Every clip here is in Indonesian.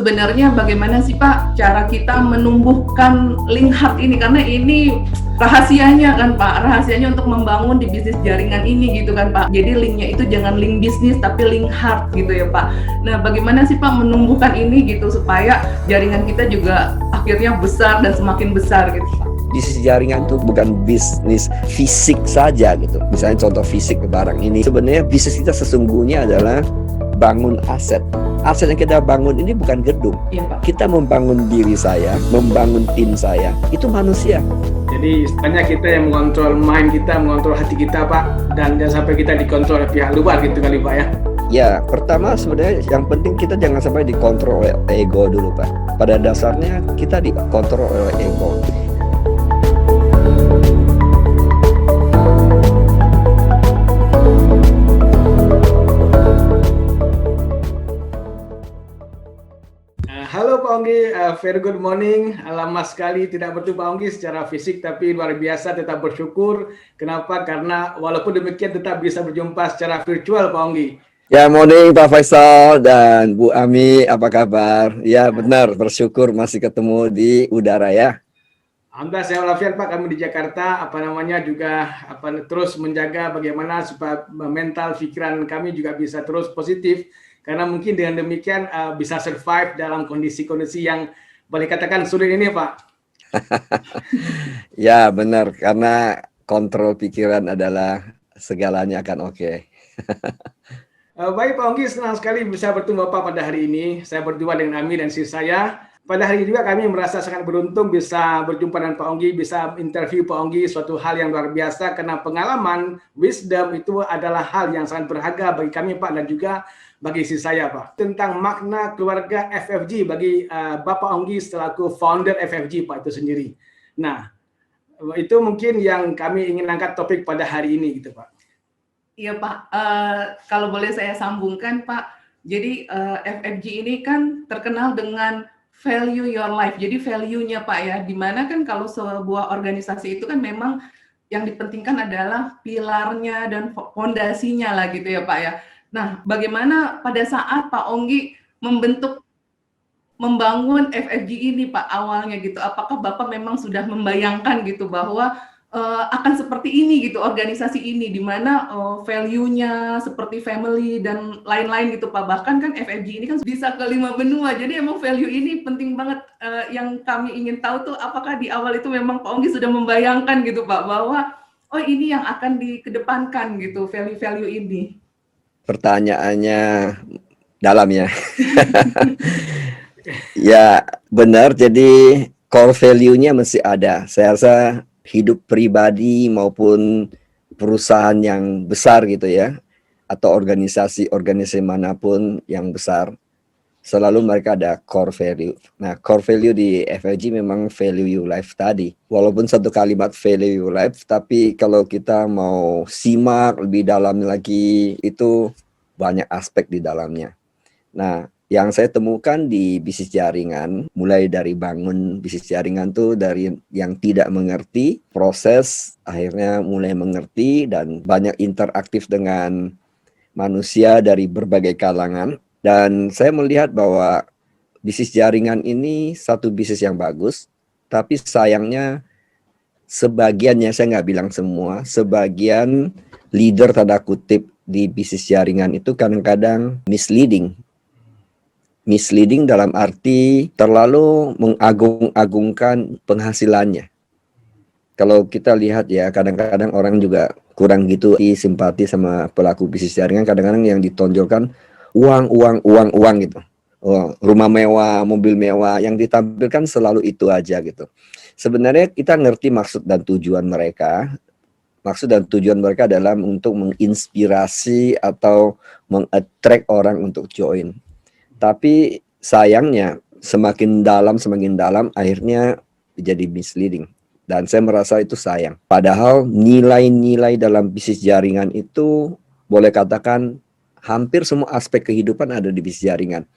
sebenarnya bagaimana sih Pak cara kita menumbuhkan link heart ini, karena ini rahasianya kan Pak, rahasianya untuk membangun di bisnis jaringan ini gitu kan Pak. Jadi linknya itu jangan link bisnis tapi link heart gitu ya Pak. Nah bagaimana sih Pak menumbuhkan ini gitu supaya jaringan kita juga akhirnya besar dan semakin besar gitu Pak. Bisnis jaringan itu bukan bisnis fisik saja gitu. Misalnya contoh fisik barang ini, sebenarnya bisnis kita sesungguhnya adalah bangun aset. Aset yang kita bangun ini bukan gedung. Iya, Pak. Kita membangun diri saya, membangun tim saya, itu manusia. Jadi istilahnya kita yang mengontrol mind kita, mengontrol hati kita Pak, dan jangan sampai kita dikontrol oleh pihak luar gitu kali Pak ya. Ya, pertama sebenarnya yang penting kita jangan sampai dikontrol oleh ego dulu Pak. Pada dasarnya kita dikontrol oleh ego. Halo Pak Onggi, very good morning. Lama sekali tidak bertemu Pak Onggi secara fisik, tapi luar biasa tetap bersyukur. Kenapa? Karena walaupun demikian tetap bisa berjumpa secara virtual Pak Onggi. Ya, morning Pak Faisal dan Bu Ami, apa kabar? Ya benar, bersyukur masih ketemu di udara ya. Alhamdulillah sehat walafiat Pak, kami di Jakarta juga terus menjaga bagaimana supaya mental pikiran kami juga bisa terus positif. Karena mungkin dengan demikian bisa survive dalam kondisi-kondisi yang boleh katakan sulit ini Pak. Ya benar, karena kontrol pikiran adalah segalanya akan oke. Baik Pak Onggi, senang sekali bisa bertemu Bapak pada hari ini. Saya berdua dengan Ami dan si saya. Pada hari ini juga kami merasa sangat beruntung bisa berjumpa dengan Pak Onggi, bisa interview Pak Onggi, suatu hal yang luar biasa karena pengalaman, wisdom itu adalah hal yang sangat berharga bagi kami Pak dan juga bagi si saya Pak. Tentang makna keluarga FFG bagi Bapak Onggi selaku founder FFG Pak itu sendiri. Nah, itu mungkin yang kami ingin angkat topik pada hari ini gitu Pak. Iya Pak, kalau boleh saya sambungkan Pak, jadi FFG ini kan terkenal dengan value your life, jadi value-nya Pak ya, dimana kan kalau sebuah organisasi itu kan memang yang dipentingkan adalah pilarnya dan fondasinya lah gitu ya Pak ya. Nah, bagaimana pada saat Pak Onggi membangun FFG ini Pak awalnya gitu, apakah Bapak memang sudah membayangkan gitu bahwa akan seperti ini gitu organisasi ini, di mana value-nya seperti family dan lain-lain gitu Pak. Bahkan kan FFG ini kan bisa ke 5 benua, jadi emang value ini penting banget. Yang kami ingin tahu tuh apakah di awal itu memang Pak Onggi sudah membayangkan gitu Pak bahwa oh ini yang akan dikedepankan gitu value-value ini. Pertanyaannya dalam ya. Ya benar, jadi core value-nya mesti ada. Saya rasa hidup pribadi maupun perusahaan yang besar gitu ya, atau organisasi manapun yang besar, selalu mereka ada core value. Nah, core value di FFG memang value you life tadi. Walaupun satu kalimat value you life, tapi kalau kita mau simak lebih dalam lagi, itu banyak aspek di dalamnya. Nah, yang saya temukan di bisnis jaringan, mulai dari bangun bisnis jaringan tuh dari yang tidak mengerti, proses akhirnya mulai mengerti dan banyak interaktif dengan manusia dari berbagai kalangan. Dan saya melihat bahwa bisnis jaringan ini satu bisnis yang bagus, tapi sayangnya sebagiannya, saya nggak bilang semua, sebagian leader tanda kutip di bisnis jaringan itu kadang-kadang misleading. Misleading dalam arti terlalu mengagung-agungkan penghasilannya. Kalau kita lihat ya, kadang-kadang orang juga kurang gitu simpati sama pelaku bisnis jaringan. Kadang-kadang yang ditonjolkan uang gitu. Oh, rumah mewah, mobil mewah, yang ditampilkan selalu itu aja gitu. Sebenarnya kita ngerti maksud dan tujuan mereka. Maksud dan tujuan mereka adalah untuk menginspirasi atau meng-attract orang untuk join. Tapi sayangnya semakin dalam akhirnya jadi misleading. Dan saya merasa itu sayang. Padahal nilai-nilai dalam bisnis jaringan itu boleh katakan hampir semua aspek kehidupan ada di bisnis jaringan.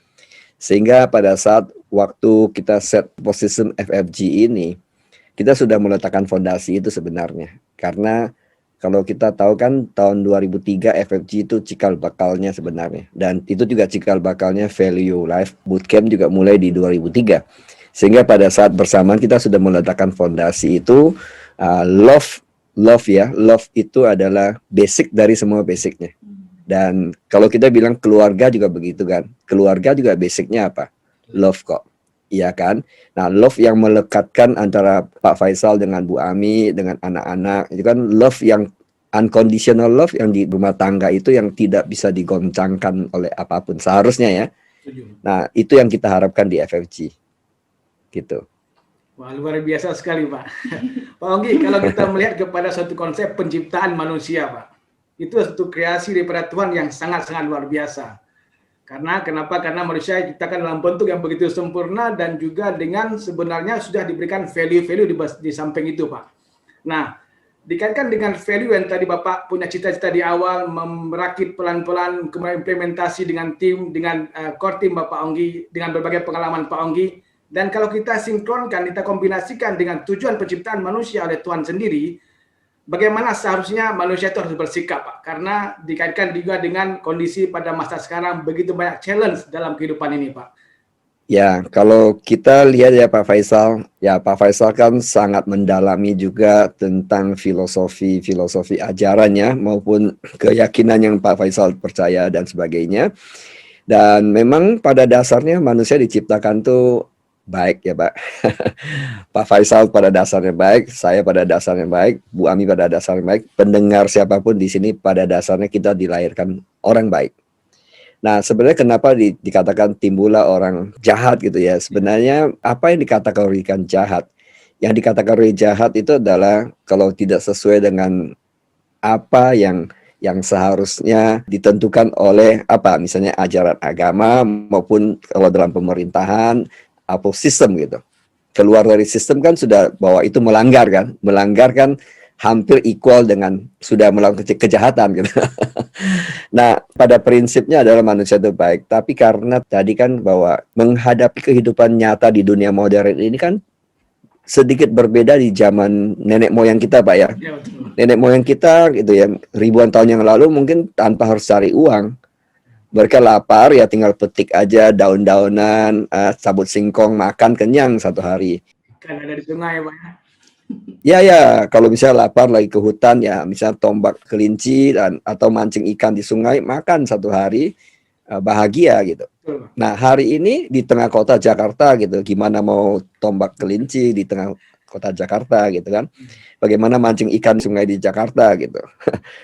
Sehingga pada saat waktu kita set posisi FFG ini, kita sudah meletakkan fondasi itu sebenarnya. Karena Kalau kita tahu kan tahun 2003 FFG itu cikal bakalnya sebenarnya. Dan itu juga cikal bakalnya Value Life Bootcamp juga mulai di 2003. Sehingga pada saat bersamaan kita sudah meletakkan fondasi itu, love itu adalah basic dari semua basicnya. Dan kalau kita bilang keluarga juga begitu kan. Keluarga juga basicnya apa? Love kok. Iya kan? Nah, love yang melekatkan antara Pak Faisal dengan Bu Ami, dengan anak-anak, itu kan love yang unconditional love yang di rumah tangga itu yang tidak bisa digoncangkan oleh apapun seharusnya ya. Nah, itu yang kita harapkan di FFG. Gitu. Wah, luar biasa sekali, Pak. Pak Onggi, kalau kita melihat kepada suatu konsep penciptaan manusia, Pak, itu satu kreasi daripada Tuhan yang sangat-sangat luar biasa. Kenapa? Karena manusia diciptakan dalam bentuk yang begitu sempurna dan juga dengan sebenarnya sudah diberikan value-value di samping itu, Pak. Nah, dikaitkan dengan value yang tadi Bapak punya cita-cita di awal, merakit pelan-pelan, kemudian implementasi dengan tim, dengan core tim Bapak Onggi, dengan berbagai pengalaman Pak Onggi, dan kalau kita sinkronkan, kita kombinasikan dengan tujuan penciptaan manusia oleh Tuhan sendiri, bagaimana seharusnya manusia itu harus bersikap, Pak? Karena dikaitkan juga dengan kondisi pada masa sekarang begitu banyak challenge dalam kehidupan ini, Pak. Ya, kalau kita lihat ya Pak Faisal kan sangat mendalami juga tentang filosofi ajarannya maupun keyakinan yang Pak Faisal percaya dan sebagainya. Dan memang pada dasarnya manusia diciptakan tuh baik ya Pak. Pak Faisal pada dasarnya baik, saya pada dasarnya baik, Bu Ami pada dasarnya baik, pendengar siapapun di sini pada dasarnya kita dilahirkan orang baik. Nah, sebenarnya kenapa dikatakan timbullah orang jahat gitu ya? Sebenarnya apa yang dikategorikan jahat? Yang dikategorikan jahat itu adalah kalau tidak sesuai dengan apa yang seharusnya ditentukan oleh apa, misalnya ajaran agama maupun kalau dalam pemerintahan atau sistem gitu. Keluar dari sistem kan sudah bahwa itu melanggar kan hampir equal dengan sudah melakukan kejahatan gitu. Nah, pada prinsipnya adalah manusia itu baik, tapi karena tadi kan bahwa menghadapi kehidupan nyata di dunia modern ini kan sedikit berbeda di zaman nenek moyang kita, Pak ya. Ya, betul. Nenek moyang kita gitu ya, ribuan tahun yang lalu mungkin tanpa harus cari uang. Mereka lapar ya tinggal petik aja daun-daunan, sabut singkong, makan kenyang satu hari. Kan ada di sungai, Pak. Ya, kalau misalnya lapar lagi ke hutan ya, misalnya tombak kelinci atau mancing ikan di sungai, makan satu hari, bahagia gitu. Betul, Pak. Nah, hari ini di tengah kota Jakarta gitu, gimana mau tombak kelinci di tengah kota Jakarta gitu kan? Bagaimana mancing ikan sungai di Jakarta gitu.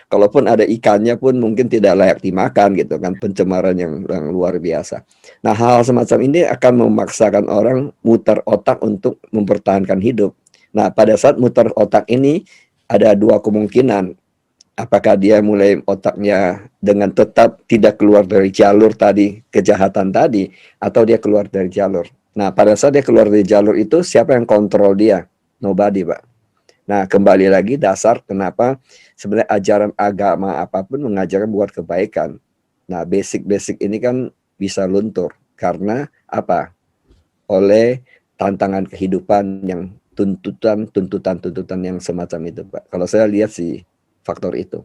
Kalaupun ada ikannya pun mungkin tidak layak dimakan gitu kan, pencemaran yang luar biasa. Nah, hal semacam ini akan memaksakan orang muter otak untuk mempertahankan hidup. Nah, pada saat muter otak ini ada dua kemungkinan. Apakah dia mulai otaknya dengan tetap tidak keluar dari jalur tadi, kejahatan tadi, atau dia keluar dari jalur. Nah, pada saat dia keluar dari jalur itu, siapa yang kontrol dia? Nobody, Pak. Nah, kembali lagi dasar kenapa sebenarnya ajaran agama apapun mengajarkan buat kebaikan. Nah, basic-basic ini kan bisa luntur. Karena apa? Oleh tantangan kehidupan yang tuntutan yang semacam itu, Pak. Kalau saya lihat sih faktor itu.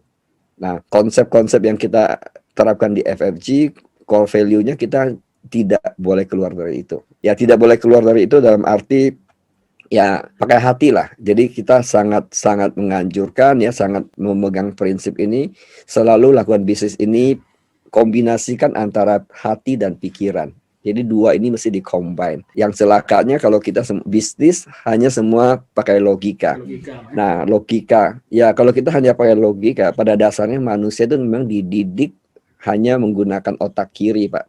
Nah, konsep-konsep yang kita terapkan di FFG, core value-nya kita tidak boleh keluar dari itu. Ya, tidak boleh keluar dari itu dalam arti ya pakai hati lah. Jadi kita sangat menganjurkan ya, sangat memegang prinsip ini, selalu lakukan bisnis ini kombinasikan antara hati dan pikiran. Jadi dua ini mesti di-combine. Yang celakanya kalau kita bisnis hanya semua pakai logika. Nah, logika. Ya, kalau kita hanya pakai logika, pada dasarnya manusia itu memang dididik hanya menggunakan otak kiri, Pak.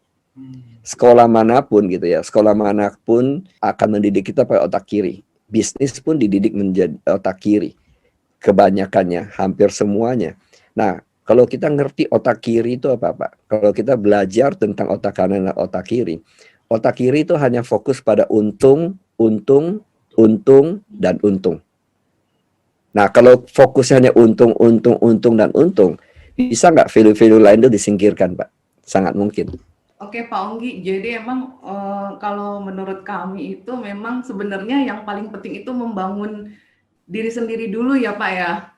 Sekolah manapun gitu ya, sekolah manapun akan mendidik kita pakai otak kiri. Bisnis pun dididik menjadi otak kiri. Kebanyakannya, hampir semuanya. Nah, kalau kita ngerti otak kiri itu apa, Pak? Kalau kita belajar tentang otak kanan dan otak kiri itu hanya fokus pada untung, dan untung. Nah, kalau fokusnya hanya untung, dan untung, bisa nggak value-value lain itu disingkirkan, Pak? Sangat mungkin. Oke, Pak Onggi, jadi emang kalau menurut kami itu memang sebenarnya yang paling penting itu membangun diri sendiri dulu ya, Pak ya.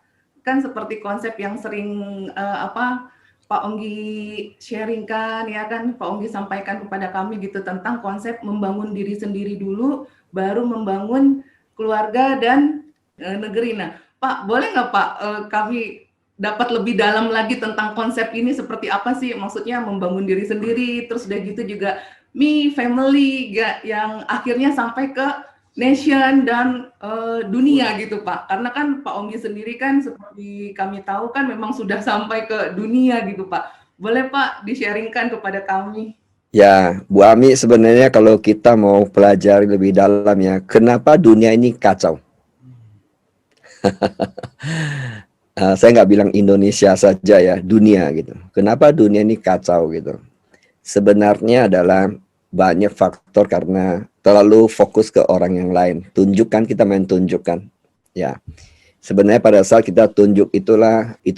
kan seperti konsep yang sering Pak Onggi sharingkan ya kan, Pak Onggi sampaikan kepada kami gitu tentang konsep membangun diri sendiri dulu, baru membangun keluarga dan negeri. Nah, Pak, boleh nggak Pak kami dapat lebih dalam lagi tentang konsep ini seperti apa sih? Maksudnya membangun diri sendiri, terus udah gitu juga me, family, yang akhirnya sampai ke nation dan dunia gitu Pak. Karena kan Pak Onggi sendiri kan seperti kami tahu kan memang sudah sampai ke dunia gitu Pak. Boleh Pak di-sharingkan kepada kami? Ya, Bu Ami, sebenarnya kalau kita mau pelajari lebih dalam ya, kenapa dunia ini kacau? Saya nggak bilang Indonesia saja ya, dunia gitu. Kenapa dunia ini kacau gitu? Sebenarnya adalah banyak faktor karena terlalu fokus ke orang yang lain. Tunjukkan, kita main tunjukkan. Ya, sebenarnya pada saat kita tunjuk itu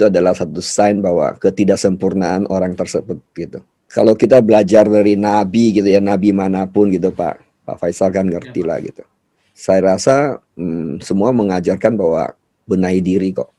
adalah satu sign bahwa ketidaksempurnaan orang tersebut gitu. Kalau kita belajar dari nabi gitu ya, nabi manapun gitu Pak Faisal kan ngerti lah gitu. Saya rasa semua mengajarkan bahwa benahi diri kok.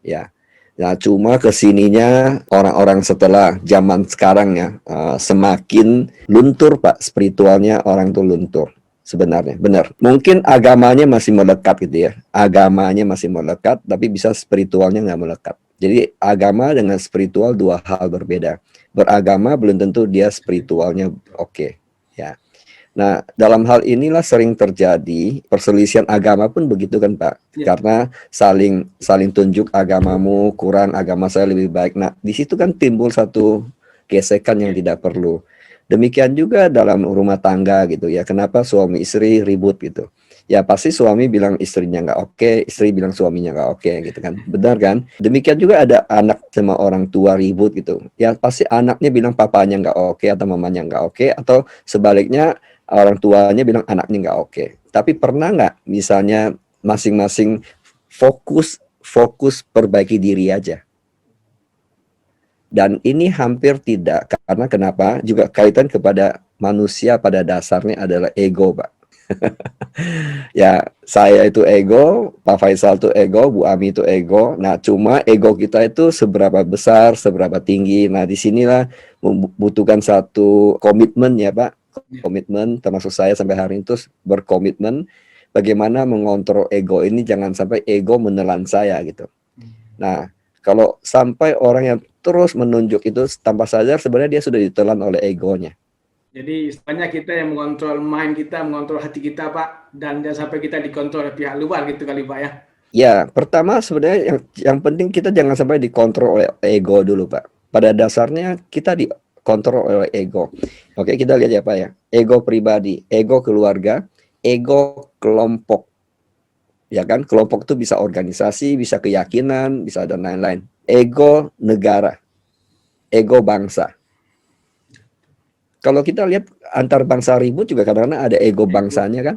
Ya, nah cuma kesininya orang-orang setelah zaman sekarang ya semakin luntur Pak, spiritualnya orang tuh luntur sebenarnya, benar. Mungkin agamanya masih melekat gitu ya, agamanya masih melekat, tapi bisa spiritualnya nggak melekat. Jadi agama dengan spiritual dua hal berbeda. Beragama belum tentu dia spiritualnya oke. Ya. Nah, dalam hal inilah sering terjadi perselisihan agama pun begitu kan Pak. Ya. Karena saling tunjuk agamamu kurang, agama saya lebih baik. Nah, di situ kan timbul satu gesekan yang tidak perlu. Demikian juga dalam rumah tangga gitu ya. Kenapa suami istri ribut gitu? Ya pasti suami bilang istrinya nggak oke, istri bilang suaminya nggak oke gitu kan. Benar kan? Demikian juga ada anak sama orang tua ribut gitu. Ya pasti anaknya bilang papanya nggak oke atau mamanya nggak oke, atau sebaliknya orang tuanya bilang anaknya nggak oke. Tapi pernah nggak misalnya masing-masing fokus perbaiki diri aja? Dan ini hampir tidak, karena kenapa? Juga kaitan kepada manusia pada dasarnya adalah ego, Pak. Ya, saya itu ego, Pak Faisal itu ego, Bu Ami itu ego. Nah, cuma ego kita itu seberapa besar, seberapa tinggi. Nah, disinilah membutuhkan satu komitmen ya, Pak. Komitmen, termasuk saya sampai hari itu berkomitmen bagaimana mengontrol ego ini, jangan sampai ego menelan saya gitu. Nah, kalau sampai orang yang terus menunjuk itu tanpa sadar, sebenarnya dia sudah ditelan oleh egonya. Jadi istilahnya kita yang mengontrol mind kita, mengontrol hati kita Pak, dan jangan sampai kita dikontrol oleh pihak luar gitu kali Pak ya. Ya, pertama sebenarnya yang penting kita jangan sampai dikontrol oleh ego dulu Pak. Pada dasarnya kita dikontrol oleh ego. Oke, kita lihat ya Pak ya. Ego pribadi, ego keluarga, ego kelompok. Ya kan, kelompok itu bisa organisasi, bisa keyakinan, bisa dan lain-lain. Ego negara, ego bangsa. Kalau kita lihat antar bangsa ribut juga kadang-kadang ada ego bangsanya kan.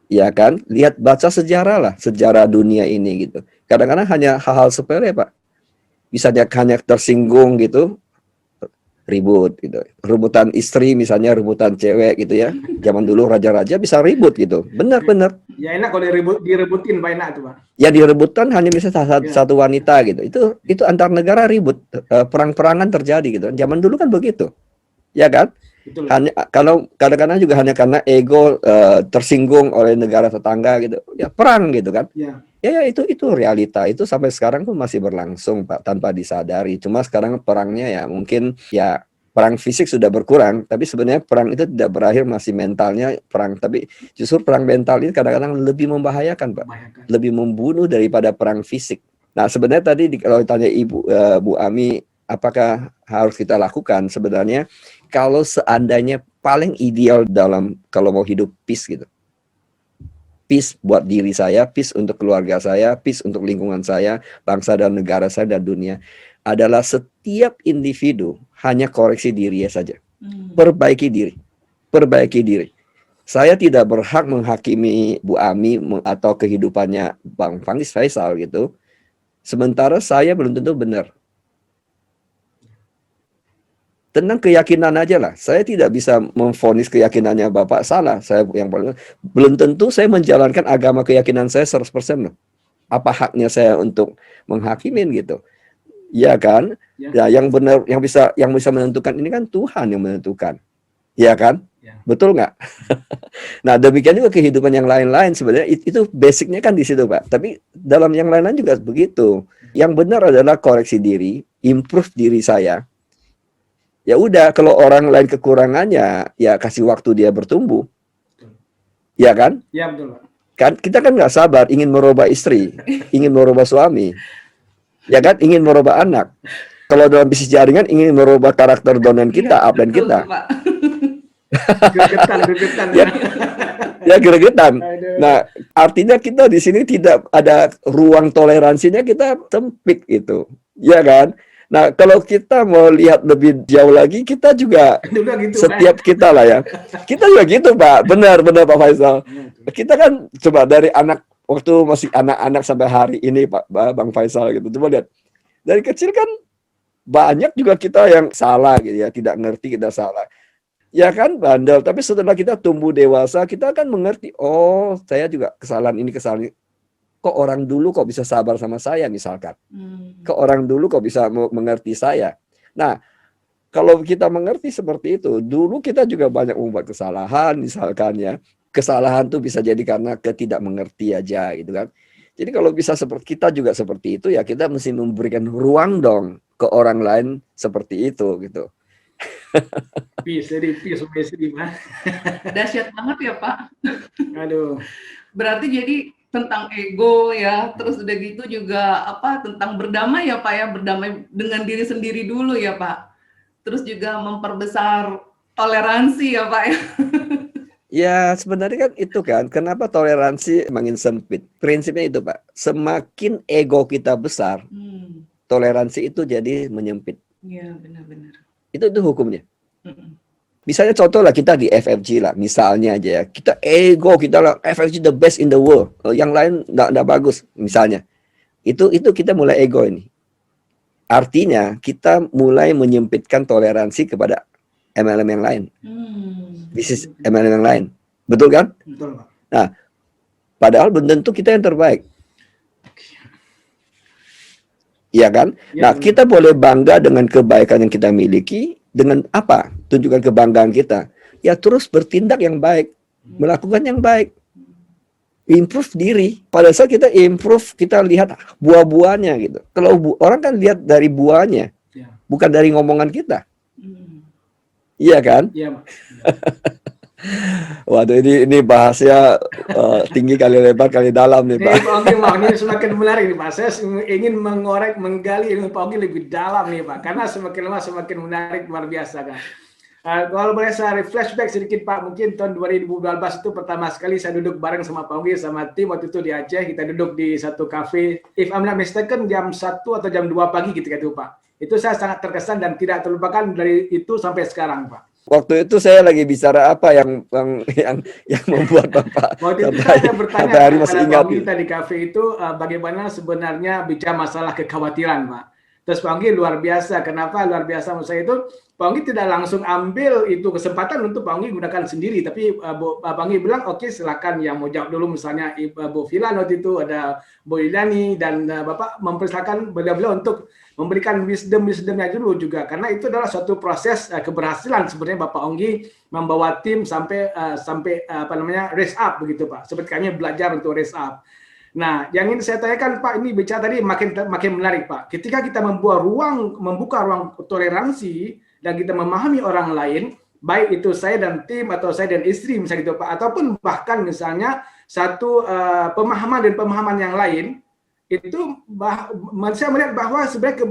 Ya kan, lihat baca sejarah lah, sejarah dunia ini gitu. Kadang-kadang hanya hal-hal sepele Pak. Bisa hanya tersinggung gitu, ribut gitu. Rebutan istri misalnya, rebutan cewek gitu ya. Zaman dulu raja-raja bisa ribut gitu. Benar-benar. Ya enak kalau direbutin Pak, enak tuh Pak. Ya direbutkan hanya misalnya satu wanita gitu. Itu antar negara ribut, perang-perangan terjadi gitu. Zaman dulu kan begitu. Ya kan? Betul. Hanya kalau kadang-kadang juga hanya karena ego tersinggung oleh negara tetangga gitu. Ya perang gitu kan. Ya itu realita. Itu sampai sekarang pun masih berlangsung Pak, tanpa disadari. Cuma sekarang perangnya ya mungkin ya perang fisik sudah berkurang, tapi sebenarnya perang itu tidak berakhir, masih mentalnya perang. Tapi justru perang mental ini kadang-kadang lebih membahayakan Pak. Lebih membunuh daripada perang fisik. Nah, sebenarnya tadi kalau ditanya Bu Ami, apakah harus kita lakukan? Sebenarnya kalau seandainya paling ideal dalam kalau mau hidup peace gitu. Peace buat diri saya, peace untuk keluarga saya, peace untuk lingkungan saya, bangsa dan negara saya dan dunia, adalah setiap individu hanya koreksi dirinya saja. Perbaiki diri. Perbaiki diri. Saya tidak berhak menghakimi Bu Ami atau kehidupannya Bang Faisal gitu. Sementara saya belum tentu benar. Tentang keyakinan aja lah. Saya tidak bisa memvonis keyakinannya Bapak salah. Saya yang belum tentu saya menjalankan agama keyakinan saya 100% loh. Apa haknya saya untuk menghakimin gitu? Ya kan? Ya. Ya, yang benar, yang bisa menentukan ini kan Tuhan yang menentukan. Ya kan? Ya. Betul nggak? Nah, demikian juga kehidupan yang lain-lain sebenarnya itu basicnya kan di situ, Pak. Tapi dalam yang lain-lain juga begitu. Yang benar adalah koreksi diri, improve diri saya. Ya udah, kalau orang lain kekurangannya, ya kasih waktu dia bertumbuh. Ya kan? Ya, betul, Pak. Kan kita kan nggak sabar ingin merubah istri, ingin merubah suami, ya kan, ingin merubah anak. Kalau dalam bisnis jaringan ingin merubah karakter downline kita, Iya, upline betul kita, tuh, Pak. Gregetan. ya, ya gregetan. Aduh. Nah, artinya kita di sini tidak ada ruang toleransinya, kita sempit itu, ya kan? Nah, kalau kita mau lihat lebih jauh lagi, kita juga Juga gitu, setiap kita lah ya, kita juga gitu, Pak. Benar Pak Faisal. Kita kan coba dari anak waktu masih anak-anak sampai hari ini, Pak Bang Faisal gitu. Coba lihat dari kecil kan banyak juga kita yang salah gitu ya, tidak ngerti kita salah. Ya kan, bandel. Tapi setelah kita tumbuh dewasa, kita akan mengerti, oh, saya juga kesalahan ini, kesalahan ini. Kok orang dulu kok bisa sabar sama saya misalkan. Kok orang dulu kok bisa mengerti saya. Nah, kalau kita mengerti seperti itu, dulu kita juga banyak membuat kesalahan misalkan ya. Kesalahan tuh bisa jadi karena ketidakmengerti aja gitu kan. Jadi kalau bisa seperti kita juga seperti itu, ya kita mesti memberikan ruang dong ke orang lain seperti itu gitu. Peace, Pak. Dahsyat banget ya, Pak. Aduh. Berarti jadi tentang ego ya, terus udah gitu juga apa tentang berdamai ya Pak ya, berdamai dengan diri sendiri dulu ya Pak. Terus juga memperbesar toleransi ya Pak ya. Ya sebenarnya kan itu kan, kenapa toleransi makin sempit? Prinsipnya itu Pak, semakin ego kita besar, toleransi itu jadi menyempit. Iya benar-benar. Itu hukumnya. Misalnya contoh lah kita di FFG lah, misalnya aja ya, kita ego, kita lah FFG the best in the world, yang lain nggak bagus, misalnya. Itu kita mulai ego ini. Artinya kita mulai menyempitkan toleransi kepada MLM yang lain, bisnis MLM yang lain, betul kan? Betul, Pak. Nah, padahal belum tentu kita yang terbaik. Iya kan? Nah, kita boleh bangga dengan kebaikan yang kita miliki. Dengan apa? Tunjukkan kebanggaan kita. Ya terus bertindak yang baik. Melakukan yang baik. Improve diri. Pada saat kita improve, kita lihat buah-buahnya gitu. Kalau orang kan lihat dari buahnya. Bukan dari ngomongan kita. Iya kan? Iya, Pak. Waduh, ini bahasnya tinggi kali lebar kali dalam nih Pak. Pak Ogi, ini semakin menarik nih Pak. Saya ingin menggali ilmu Pak Ogi lebih dalam nih Pak. Karena semakin lama semakin menarik, luar biasa kan. Kalau boleh saya flashback sedikit Pak, mungkin tahun 2012 itu pertama sekali saya duduk bareng sama Pak Ogi sama tim waktu itu di Aceh. Kita duduk di satu cafe, if I'm not mistaken jam 1 atau jam 2 pagi gitu Pak. Itu saya sangat terkesan dan tidak terlupakan dari itu sampai sekarang Pak. Waktu itu saya lagi bicara apa yang membuat Bapak waktu itu saya bertanya hari masih ingat kita di kafe itu bagaimana sebenarnya bicara masalah kekhawatiran Pak. Terus Pak Anggi luar biasa. Kenapa luar biasa menurut saya itu? Pak Anggi tidak langsung ambil itu kesempatan untuk Pak Anggi gunakan sendiri. Tapi Pak Anggi bilang oke, silakan yang mau jawab dulu, misalnya Bu Filan waktu itu, ada Bu Ilani, dan Bapak mempersilakan beliau untuk memberikan wisdomnya dulu juga, karena itu adalah suatu proses keberhasilan sebenarnya Bapak Onggi membawa tim sampai apa namanya raise up begitu Pak. Seperti kami belajar untuk raise up. Nah, yang ingin saya tanyakan Pak, ini bicara tadi makin menarik Pak. Ketika kita membuka ruang toleransi dan kita memahami orang lain, baik itu saya dan tim atau saya dan istri misalnya gitu Pak, ataupun bahkan misalnya satu pemahaman yang lain, itu saya melihat bahwa sebenarnya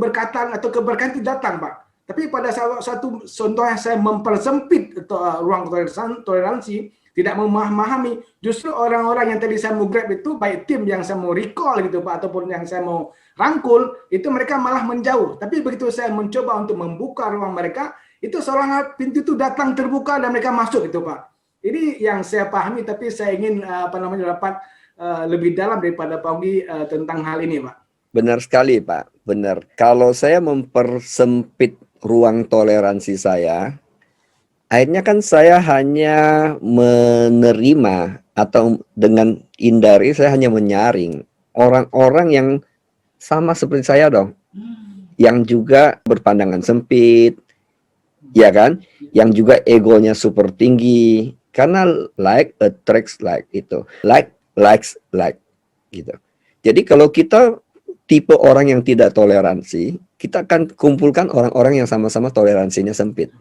keberkatan itu datang Pak. Tapi pada satu contoh yang saya mempersempit ruang toleransi, tidak memahami, justru orang-orang yang tadi saya mau grab itu, baik tim yang saya mau recall gitu Pak, ataupun yang saya mau rangkul, itu mereka malah menjauh. Tapi begitu saya mencoba untuk membuka ruang mereka, itu seolah pintu itu datang terbuka dan mereka masuk gitu Pak. Ini yang saya pahami, tapi saya ingin dapat lebih dalam daripada Pak Onggi tentang hal ini, Pak. Benar sekali, Pak. Benar. Kalau saya mempersempit ruang toleransi saya, akhirnya kan saya hanya menerima atau dengan hindari, saya hanya menyaring orang-orang yang sama seperti saya dong, yang juga berpandangan sempit, ya kan? Yang juga egonya super tinggi. Karena like attracts like itu. Like likes like gitu. Jadi kalau kita tipe orang yang tidak toleransi, kita akan kumpulkan orang-orang yang sama-sama toleransinya sempit.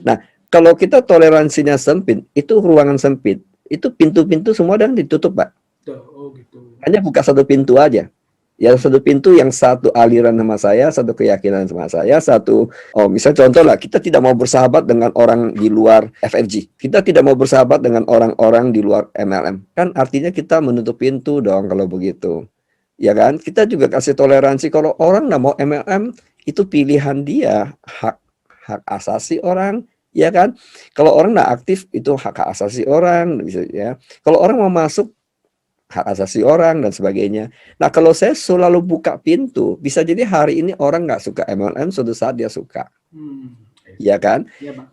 Nah, kalau kita toleransinya sempit, itu ruangan sempit, itu pintu-pintu semua dan ditutup, Pak. Oh gitu. Hanya buka satu pintu aja. Ya, satu pintu yang satu aliran sama saya, satu keyakinan sama saya, satu, misalnya contoh lah, kita tidak mau bersahabat dengan orang di luar FFG. Kita tidak mau bersahabat dengan orang-orang di luar MLM. Kan artinya kita menutup pintu dong kalau begitu. Ya kan? Kita juga kasih toleransi kalau orang nggak mau MLM, itu pilihan dia, hak asasi orang, ya kan? Kalau orang nggak aktif, itu hak asasi orang, bisa ya. Kalau orang mau masuk, hak asasi orang dan sebagainya. Nah, kalau saya selalu buka pintu, bisa jadi hari ini orang nggak suka MLM, suatu saat dia suka. Ya kan? Ya, Pak.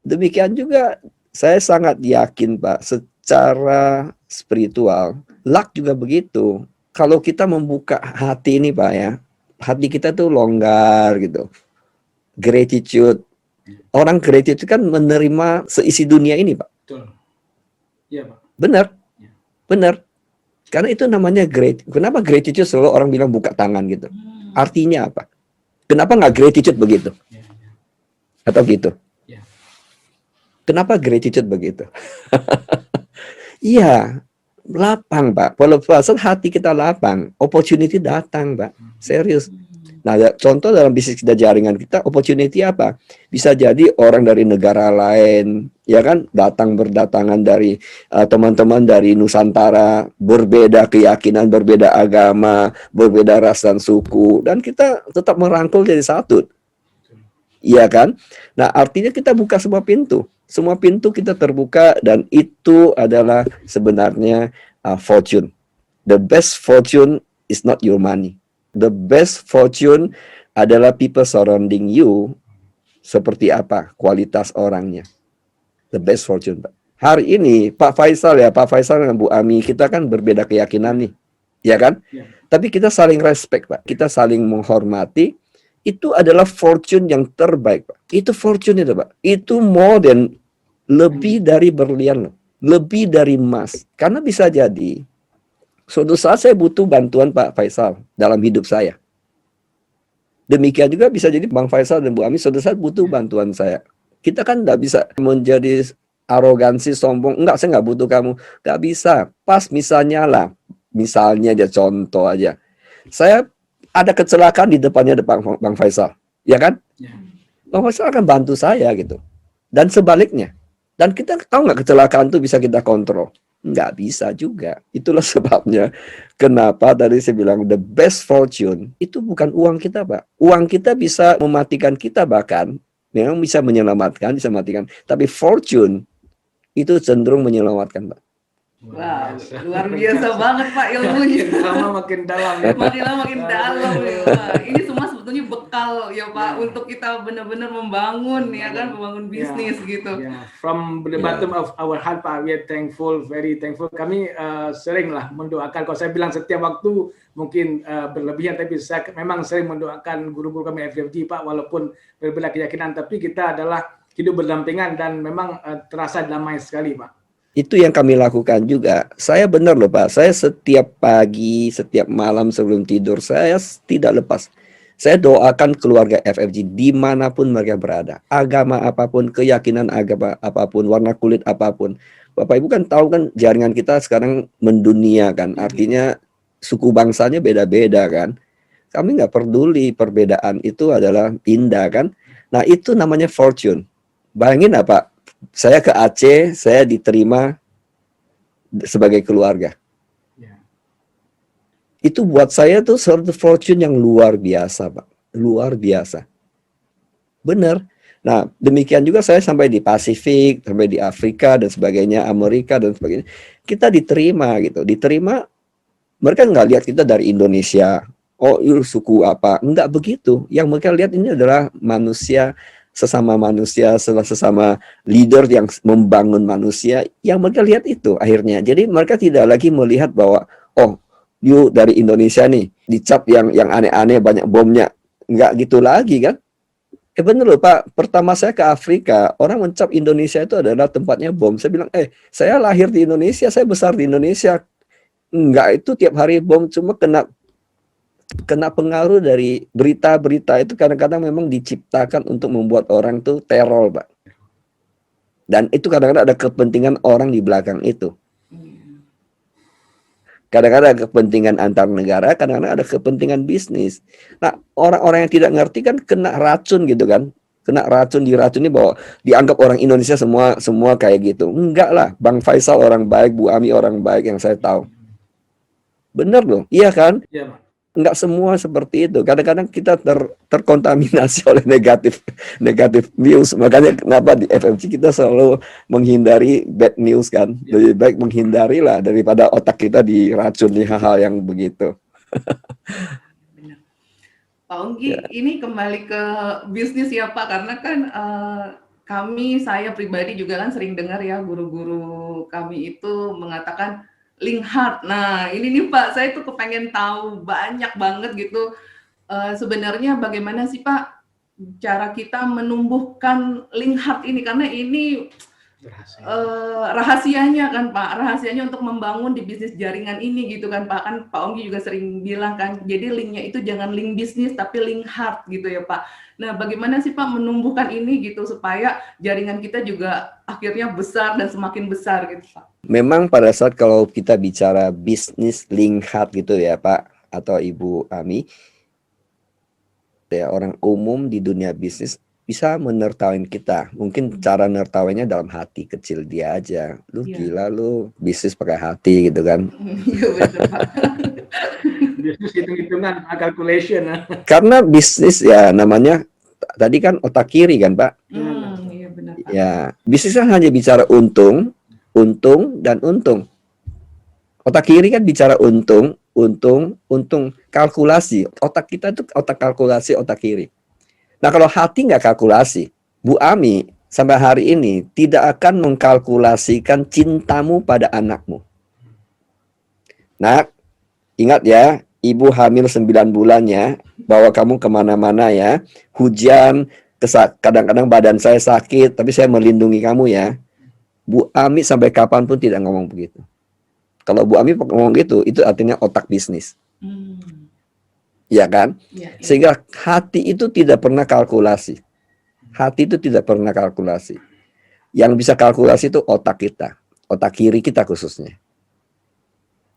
Demikian juga saya sangat yakin, Pak, secara spiritual, luck juga begitu. Kalau kita membuka hati ini, Pak, ya, hati kita tuh longgar gitu. Gratitude. Orang gratitude kan menerima seisi dunia ini, Pak. Betul. Iya, Pak. Benar. Benar. Karena itu namanya gratitude. Kenapa gratitude selalu orang bilang buka tangan gitu? Artinya apa? Kenapa nggak gratitude begitu? Atau gitu? Kenapa gratitude begitu? Iya, lapang, Pak. Kalau pasal hati kita lapang, opportunity datang, Pak. Serius. Nah, contoh dalam bisnis kita, jaringan kita, opportunity apa? Bisa jadi orang dari negara lain, ya kan, berdatangan dari teman-teman dari Nusantara, berbeda keyakinan, berbeda agama, berbeda ras dan suku, dan kita tetap merangkul jadi satu. Iya kan? Nah, artinya kita buka semua pintu. Semua pintu kita terbuka, dan itu adalah sebenarnya fortune. The best fortune is not your money. The best fortune adalah people surrounding you. Seperti apa kualitas orangnya. The best fortune, Pak. Hari ini Pak Faisal dan Bu Ami, kita kan berbeda keyakinan nih, ya kan? Ya. Tapi kita saling respect, Pak. Kita saling menghormati. Itu adalah fortune yang terbaik, Pak. Itu fortune itu, Pak. Itu more than, lebih dari berlian, loh. Lebih dari emas. Karena bisa jadi suatu saat saya butuh bantuan Pak Faisal dalam hidup saya. Demikian juga bisa jadi Bang Faisal dan Bu Ami suatu saat butuh bantuan saya. Kita kan nggak bisa menjadi arogansi, sombong. Enggak, saya nggak butuh kamu. Nggak bisa. Pas misalnya dia contoh aja. Saya ada kecelakaan di depannya Bang Faisal. Ya kan? Bang Faisal akan bantu saya gitu. Dan sebaliknya. Dan kita tahu nggak kecelakaan itu bisa kita kontrol? Nggak bisa juga. Itulah sebabnya kenapa tadi saya bilang the best fortune itu bukan uang kita, Pak. Uang kita bisa mematikan kita, bahkan memang bisa menyelamatkan, bisa mematikan. Tapi fortune itu cenderung menyelamatkan, Pak. Wow, luar biasa banget Pak ilmunya. Makin lama makin dalam. Makin lama makin dalam ya Pak. Ini semua sebetulnya bekal ya Pak untuk kita benar-benar membangun ya kan, membangun bisnis gitu. From the bottom of our heart Pak, we are thankful, very thankful. Kami sering lah mendoakan. Kalau saya bilang setiap waktu mungkin berlebihan, tapi saya memang sering mendoakan guru-guru kami FFG Pak, walaupun berbeda keyakinan, tapi kita adalah hidup berdampingan dan memang terasa damai sekali Pak. Itu yang kami lakukan juga. Saya benar loh Pak, saya setiap pagi, setiap malam sebelum tidur, saya tidak lepas. Saya doakan keluarga FFG dimanapun mereka berada. Agama apapun, keyakinan agama apapun, warna kulit apapun. Bapak Ibu kan tahu kan jaringan kita sekarang mendunia kan. Artinya suku bangsanya beda-beda kan. Kami nggak peduli, perbedaan itu adalah indah kan. Nah itu namanya fortune. Bayangin apa? Saya ke Aceh, saya diterima sebagai keluarga. Itu buat saya tuh suatu fortune yang luar biasa, Pak. Luar biasa. Benar. Nah, demikian juga saya sampai di Pasifik, sampai di Afrika dan sebagainya, Amerika dan sebagainya. Kita diterima gitu. Diterima, mereka nggak lihat kita dari Indonesia. Oh, suku apa. Enggak begitu. Yang mereka lihat ini adalah manusia, sesama leader yang membangun manusia, yang mereka lihat itu akhirnya. Jadi mereka tidak lagi melihat bahwa oh you dari Indonesia nih, dicap yang aneh-aneh, banyak bomnya. Nggak gitu lagi kan? Bener loh Pak, pertama saya ke Afrika, orang mencap Indonesia itu adalah tempatnya bom. Saya bilang, saya lahir di Indonesia, saya besar di Indonesia. Enggak, itu tiap hari bom, cuma kena pengaruh dari berita-berita itu kadang-kadang memang diciptakan untuk membuat orang tuh teror, Pak. Dan itu kadang-kadang ada kepentingan orang di belakang itu. Kadang-kadang ada kepentingan antar negara, kadang-kadang ada kepentingan bisnis. Nah, orang-orang yang tidak ngerti kan kena racun gitu kan. Kena racun, diracuni bahwa dianggap orang Indonesia semua kayak gitu. Enggak lah, Bang Faisal orang baik, Bu Ami orang baik yang saya tahu. Bener loh, iya kan? Iya, Pak. Enggak semua seperti itu. Kadang-kadang kita terkontaminasi oleh negatif news. Makanya kenapa di FMC kita selalu menghindari bad news kan. Lebih baik menghindari lah daripada otak kita diracuni hal-hal yang begitu. Benar. Pak Onggi, ini kembali ke bisnis ya Pak, karena kan saya pribadi juga kan sering dengar ya guru-guru kami itu mengatakan link heart. Nah, ini nih Pak, saya tuh kepengen tahu banyak banget gitu. Sebenarnya bagaimana sih Pak cara kita menumbuhkan link heart ini? Karena ini rahasianya kan Pak, rahasianya untuk membangun di bisnis jaringan ini gitu kan Pak. Kan Pak Onggi juga sering bilang kan, jadi linknya itu jangan link bisnis tapi link heart gitu ya Pak. Nah, bagaimana sih Pak menumbuhkan ini gitu supaya jaringan kita juga akhirnya besar dan semakin besar gitu Pak? Memang pada saat kalau kita bicara bisnis link heart gitu ya Pak atau Ibu Ami, ya orang umum di dunia bisnis bisa menertawain kita. Mungkin cara nertawainya dalam hati kecil dia aja. Lu gila lu, bisnis pakai hati gitu kan. Iya betul Pak. Bisnis hitung-hitungan, calculation. Karena bisnis ya namanya tadi kan otak kiri kan Pak. Iya benar Pak. Ya, bisnis kan hanya bicara untung, dan untung. Otak kiri kan bicara untung, kalkulasi. Otak kita itu otak kalkulasi, otak kiri. Nah, kalau hati nggak kalkulasi, Bu Ami sampai hari ini tidak akan mengkalkulasikan cintamu pada anakmu. Nah, ingat ya, ibu hamil 9 bulannya, bawa kamu kemana-mana ya, hujan, kadang-kadang badan saya sakit, tapi saya melindungi kamu ya. Bu Ami sampai kapanpun tidak ngomong begitu. Kalau Bu Ami ngomong gitu, itu artinya otak bisnis. Ya kan? Ya. Sehingga hati itu tidak pernah kalkulasi. Hati itu tidak pernah kalkulasi. Yang bisa kalkulasi itu otak kita. Otak kiri kita khususnya.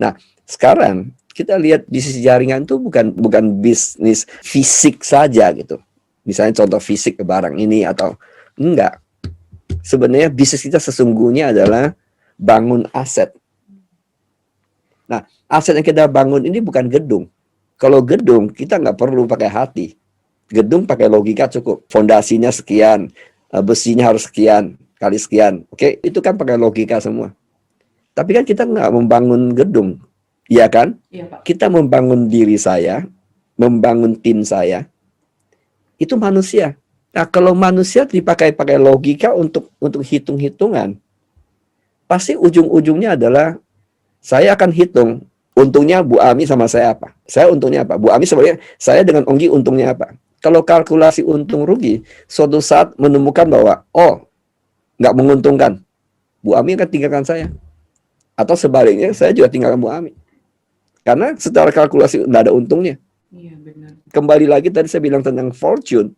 Nah, sekarang kita lihat bisnis jaringan itu bukan bisnis fisik saja gitu. Misalnya contoh fisik ke barang ini atau enggak. Sebenarnya bisnis kita sesungguhnya adalah bangun aset. Nah, aset yang kita bangun ini bukan gedung. Kalau gedung, kita nggak perlu pakai hati. Gedung pakai logika cukup. Fondasinya sekian, besinya harus sekian, kali sekian. Oke, itu kan pakai logika semua. Tapi kan kita nggak membangun gedung. Iya kan? Iya, Pak. Kita membangun diri saya, membangun tim saya. Itu manusia. Nah, kalau manusia dipakai logika untuk hitung-hitungan, pasti ujung-ujungnya adalah saya akan hitung untungnya Bu Ami sama saya apa. Saya untungnya apa? Bu Ami sebenarnya saya dengan Onggi untungnya apa? Kalau kalkulasi untung rugi, suatu saat menemukan bahwa nggak menguntungkan, Bu Ami akan tinggalkan saya. Atau sebaliknya saya juga tinggalkan Bu Ami. Karena secara kalkulasi nggak ada untungnya. Iya, benar. Kembali lagi tadi saya bilang tentang fortune.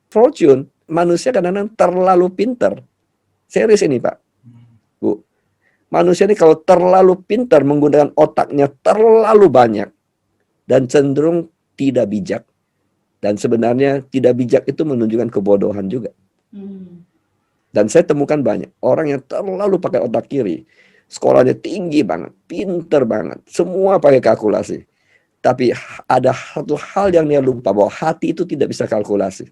Fortune, manusia kadang-kadang terlalu pintar. Serius ini Pak, Bu. Manusia ini kalau terlalu pintar menggunakan otaknya terlalu banyak dan cenderung tidak bijak. Dan sebenarnya tidak bijak itu menunjukkan kebodohan juga. Dan saya temukan banyak orang yang terlalu pakai otak kiri. Sekolahnya tinggi banget, pintar banget, semua pakai kalkulasi. Tapi ada satu hal yang dia lupa, bahwa hati itu tidak bisa kalkulasi.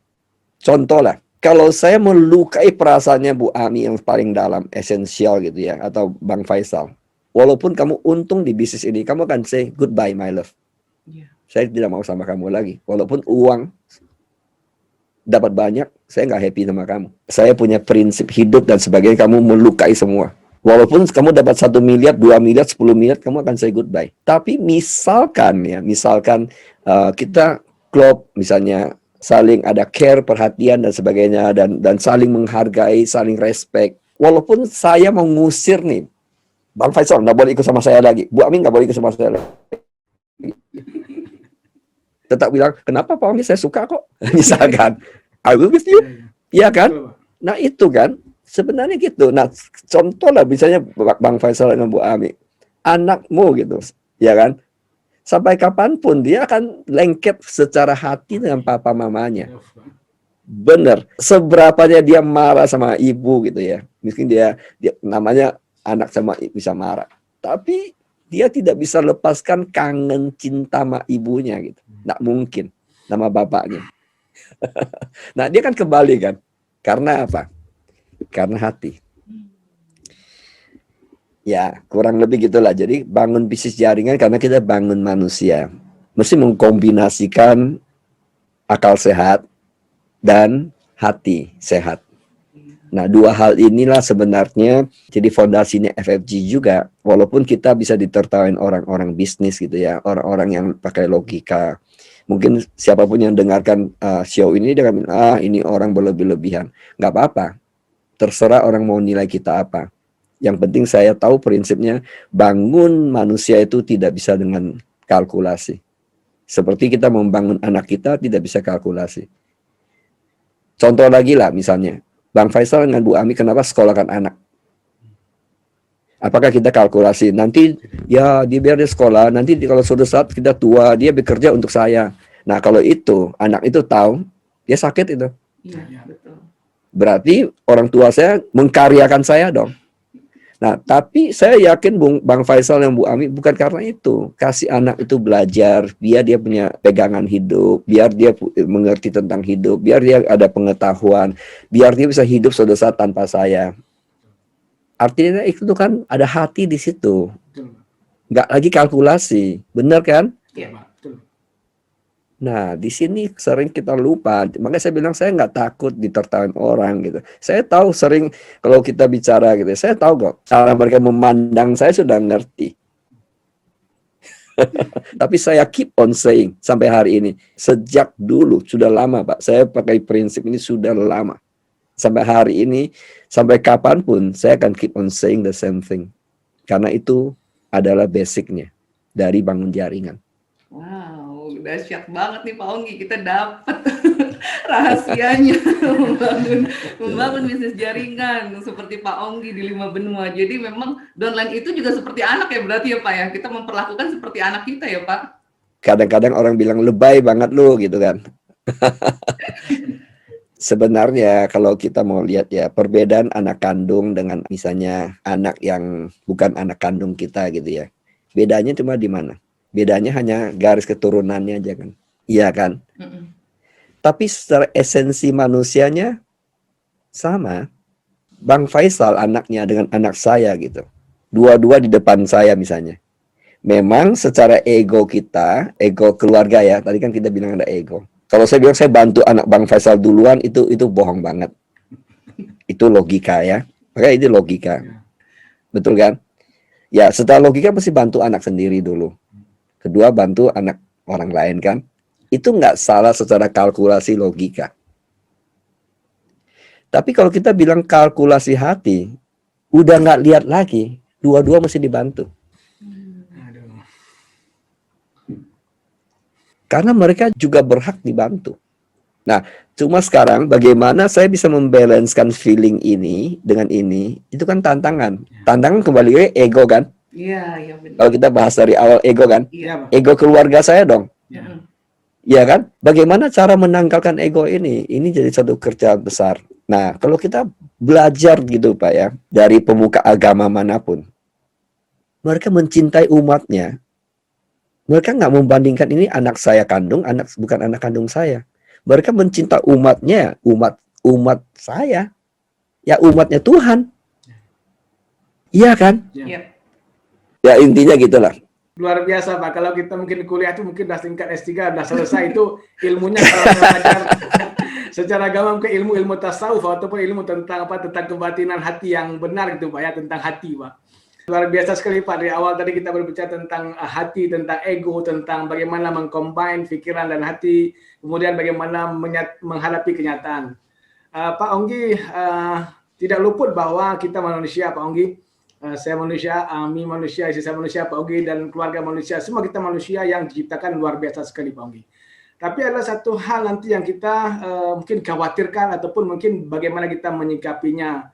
Contoh lah, kalau saya melukai perasaannya Bu Ami yang paling dalam, esensial gitu ya, atau Bang Faisal, walaupun kamu untung di bisnis ini, kamu akan say goodbye my love. Yeah. Saya tidak mau sama kamu lagi. Walaupun uang dapat banyak, saya nggak happy sama kamu. Saya punya prinsip hidup dan sebagainya, kamu melukai semua. Walaupun kamu dapat 1 miliar, 2 miliar, 10 miliar, kamu akan say goodbye. Tapi misalkan kita klop misalnya saling ada care, perhatian dan sebagainya dan saling menghargai, saling respect. Walaupun saya mau ngusir nih, Bang Faisal nggak boleh ikut sama saya lagi, Bu Amin nggak boleh ikut sama saya lagi. Tetap bilang, kenapa Pak Amin, saya suka kok. Misalkan, I will with you. Iya kan? Nah itu kan, sebenarnya gitu. Nah contoh lah misalnya Bang Faisal dengan Bu Ami, anakmu gitu, ya kan? Sampai kapanpun dia akan lengket secara hati dengan papa mamanya. Bener. Seberapanya dia marah sama ibu gitu ya. Mungkin dia namanya anak sama bisa marah. Tapi dia tidak bisa lepaskan kangen cinta sama ibunya gitu. Nggak mungkin sama bapaknya. Nah dia kan kembali kan. Karena apa? Karena hati. Ya, kurang lebih gitulah. Jadi bangun bisnis jaringan karena kita bangun manusia. Mesti mengkombinasikan akal sehat dan hati sehat. Nah, dua hal inilah sebenarnya jadi fondasinya FFG juga. Walaupun kita bisa ditertawain orang-orang bisnis gitu ya, orang-orang yang pakai logika. Mungkin siapapun yang dengarkan show ini dia akan bilang, ini orang berlebih-lebihan. Nggak apa-apa. Terserah orang mau nilai kita apa. Yang penting saya tahu prinsipnya bangun manusia itu tidak bisa dengan kalkulasi. Seperti kita membangun anak kita tidak bisa kalkulasi. Contoh lagi lah misalnya, Bang Faisal dengan Bu Ami kenapa sekolahkan anak? Apakah kita kalkulasi nanti ya dia biar dia sekolah, nanti kalau suatu saat kita tua dia bekerja untuk saya. Nah kalau itu anak itu tahu dia sakit itu. Iya, betul. Berarti orang tua saya mengkaryakan saya dong. Nah tapi saya yakin Bang Faisal dan Bu Ami bukan karena itu. Kasih anak itu belajar, biar dia punya pegangan hidup, biar dia mengerti tentang hidup, biar dia ada pengetahuan, biar dia bisa hidup suatu saat tanpa saya. Artinya itu kan ada hati di situ. Nggak lagi kalkulasi. Benar kan? Iya. Nah, di sini sering kita lupa. Makanya saya bilang saya nggak takut ditertawain orang gitu. Saya tahu sering kalau kita bicara gitu. Saya tahu kok cara mereka memandang saya sudah ngerti. Tapi saya keep on saying sampai hari ini. Sejak dulu, sudah lama Pak. Saya pakai prinsip ini sudah lama. Sampai hari ini, sampai kapanpun, saya akan keep on saying the same thing. Karena itu adalah basicnya dari bangun jaringan. Wow, dahsyat banget nih Pak Onggi. Kita dapat rahasianya membangun bisnis jaringan seperti Pak Onggi di 5 benua. Jadi memang downline itu juga seperti anak ya berarti ya Pak ya. Kita memperlakukan seperti anak kita ya Pak. Kadang-kadang orang bilang lebay banget lu gitu kan. Sebenarnya kalau kita mau lihat ya perbedaan anak kandung dengan misalnya anak yang bukan anak kandung kita gitu ya. Bedanya cuma di mana? Bedanya hanya garis keturunannya aja kan. Iya kan? Tapi secara esensi manusianya sama. Bang Faisal anaknya dengan anak saya gitu. Dua-dua di depan saya misalnya. Memang secara ego kita, ego keluarga ya. Tadi kan kita bilang ada ego. Kalau saya bilang saya bantu anak Bang Faisal duluan itu bohong banget. Itu logika ya. Makanya itu logika. Betul kan? Ya, setelah logika pasti bantu anak sendiri dulu. Kedua bantu anak orang lain kan. Itu nggak salah secara kalkulasi logika. Tapi kalau kita bilang kalkulasi hati, udah nggak lihat lagi. Dua-dua mesti dibantu. Karena mereka juga berhak dibantu. Nah, cuma sekarang bagaimana saya bisa membalancekan feeling ini dengan ini, itu kan tantangan. Tantangan kembali ke ego kan? Iya benar. Kalau kita bahas dari awal ego kan? Iya. Ego keluarga saya dong. Iya. Iya kan? Bagaimana cara menangkalkan ego ini? Ini jadi satu kerjaan besar. Nah, kalau kita belajar gitu Pak ya, dari pemuka agama manapun, mereka mencintai umatnya. Mereka nggak membandingkan ini anak saya kandung, bukan anak kandung saya. Mereka mencinta umatnya, umat saya. Ya umatnya Tuhan. Iya kan? Iya. Ya intinya gitulah. Luar biasa Pak, kalau kita mungkin kuliah itu mungkin udah tingkat S3 udah selesai itu ilmunya kalau belajar secara agama ke ilmu tasawuf ataupun ilmu tentang tentang kebatinan hati yang benar gitu Pak ya, tentang hati Pak. Luar biasa sekali Pak, dari awal tadi kita berbicara tentang hati, tentang ego, tentang bagaimana mengcombine pikiran dan hati, kemudian bagaimana menghadapi kenyataan. Pak Onggi tidak luput bahwa kita manusia Pak Onggi, saya manusia, Ami manusia, istri saya manusia, Pak Onggi dan keluarga manusia, semua kita manusia yang diciptakan luar biasa sekali Pak Onggi. Tapi ada satu hal nanti yang kita mungkin khawatirkan ataupun mungkin bagaimana kita menyikapinya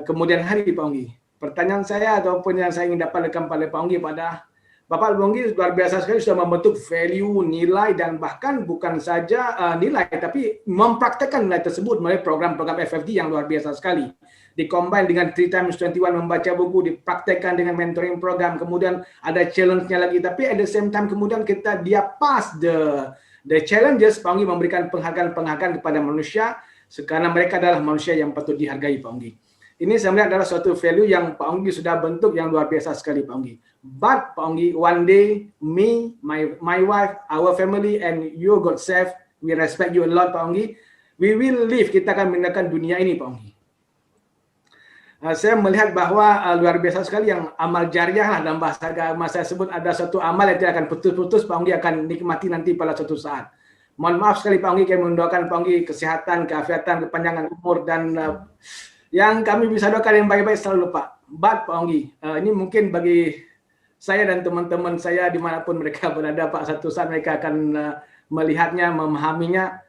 kemudian hari Pak Onggi. Pertanyaan saya ataupun yang saya ingin dapatkan pada Pak Onggi pada Bapak Onggi luar biasa sekali sudah membentuk value, nilai dan bahkan bukan saja nilai tapi mempraktekkan nilai tersebut melalui program-program FFD yang luar biasa sekali. Dikombine dengan 3x21 membaca buku, dipraktekkan dengan mentoring program, kemudian ada challenge-nya lagi, tapi at the same time kemudian dia pass the challenges. Pak Onggi memberikan penghargaan kepada manusia karena mereka adalah manusia yang patut dihargai Pak Onggi. Ini saya melihat adalah suatu value yang Pak Onggi sudah bentuk yang luar biasa sekali Pak Onggi. But Pak Onggi, one day me, my wife, our family and you God save, we respect you a lot Pak Onggi. We will live, kita akan meninggalkan dunia ini Pak Onggi. Saya melihat bahwa luar biasa sekali yang amal jariah lah dalam bahasa agama saya sebut, ada satu amal yang tidak akan putus-putus Pak Onggi akan nikmati nanti pada suatu saat. Mohon maaf sekali Pak Onggi, kami mendoakan Pak Onggi kesehatan, keafiatan, kepanjangan umur dan yang kami bisa doakan yang baik-baik selalu Pak. But Pak Onggi, ini mungkin bagi saya dan teman-teman saya dimanapun mereka berada Pak, satu saat mereka akan melihatnya, memahaminya